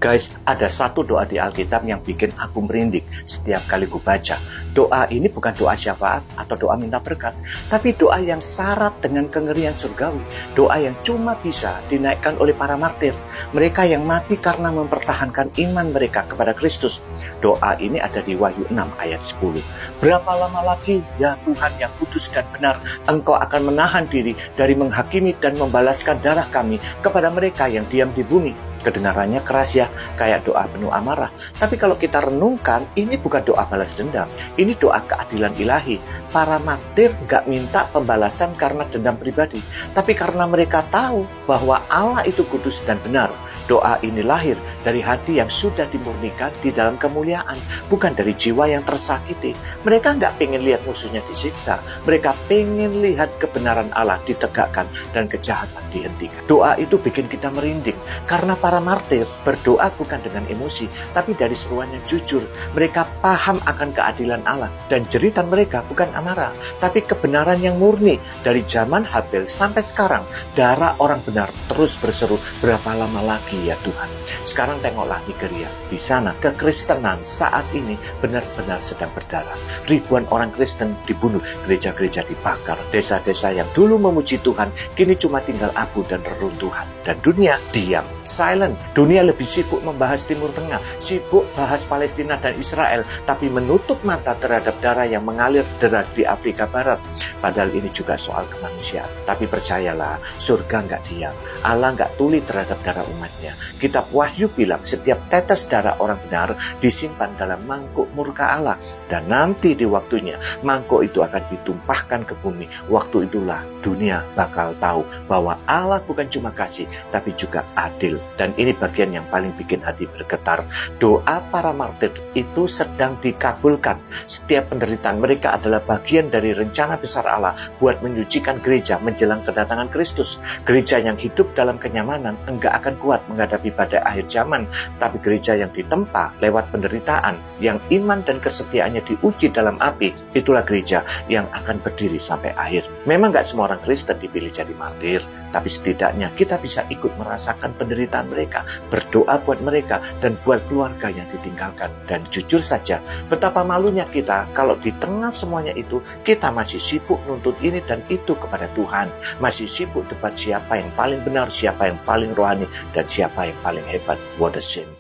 Guys, ada satu doa di Alkitab yang bikin aku merinding setiap kali ku baca. Doa ini bukan doa syafaat atau doa minta berkat, tapi doa yang syarat dengan kengerian surgawi. Doa yang cuma bisa dinaikkan oleh para martir, mereka yang mati karena mempertahankan iman mereka kepada Kristus. Doa ini ada di Wahyu 6 ayat 10. Berapa lama lagi, ya Tuhan yang kudus dan benar, Engkau akan menahan diri dari menghakimi dan membalaskan darah kami kepada mereka yang diam di bumi. Kedengarannya keras ya, kayak doa penuh amarah. Tapi kalau kita renungkan, ini bukan doa balas dendam. Ini doa keadilan ilahi. Para martir gak minta pembalasan karena dendam pribadi, tapi karena mereka tahu bahwa Allah itu kudus dan benar. Doa ini lahir dari hati yang sudah dimurnikan di dalam kemuliaan, bukan dari jiwa yang tersakiti. Mereka nggak pengen lihat musuhnya disiksa, mereka pengen lihat kebenaran Allah ditegakkan dan kejahatan dihentikan. Doa itu bikin kita merinding, karena para martir berdoa bukan dengan emosi, tapi dari seruan yang jujur. Mereka paham akan keadilan Allah, dan jeritan mereka bukan amarah, tapi kebenaran yang murni. Dari zaman Habel sampai sekarang, darah orang benar terus berseru, berapa lama lagi ya Tuhan. Sekarang tengoklah Nigeria. Di sana kekristenan saat ini benar-benar sedang berdarah. Ribuan orang Kristen dibunuh, gereja-gereja dibakar, desa-desa yang dulu memuji Tuhan kini cuma tinggal abu dan reruntuhan. Dan dunia diam, silent. Dunia lebih sibuk membahas Timur Tengah, sibuk bahas Palestina dan Israel, tapi menutup mata terhadap darah yang mengalir deras di Afrika Barat. Padahal ini juga soal kemanusiaan. Tapi percayalah, surga nggak diam. Allah nggak tuli terhadap darah umatnya. Kitab Wahyu bilang setiap tetes darah orang benar disimpan dalam mangkuk murka Allah. Dan nanti di waktunya, mangkuk itu akan ditumpahkan ke bumi. Waktu itulah dunia bakal tahu bahwa Allah bukan cuma kasih, tapi juga adil. Dan ini bagian yang paling bikin hati bergetar. Doa para martir itu sedang dikabulkan. Setiap penderitaan mereka adalah bagian dari rencana besar Allah buat menyucikan gereja menjelang kedatangan Kristus. Gereja yang hidup dalam kenyamanan enggak akan kuat menghadapi badai akhir zaman, tapi gereja yang ditempa lewat penderitaan, yang iman dan kesetiaannya diuji dalam api, itulah gereja yang akan berdiri sampai akhir. Memang gak semua orang Kristen dipilih jadi martir, tapi setidaknya kita bisa ikut merasakan penderitaan mereka, berdoa buat mereka dan buat keluarga yang ditinggalkan. Dan jujur saja, betapa malunya kita kalau di tengah semuanya itu kita masih sibuk nuntut ini dan itu kepada Tuhan, masih sibuk debat siapa yang paling benar, siapa yang paling rohani, dan siapa yang paling hebat. What a shame.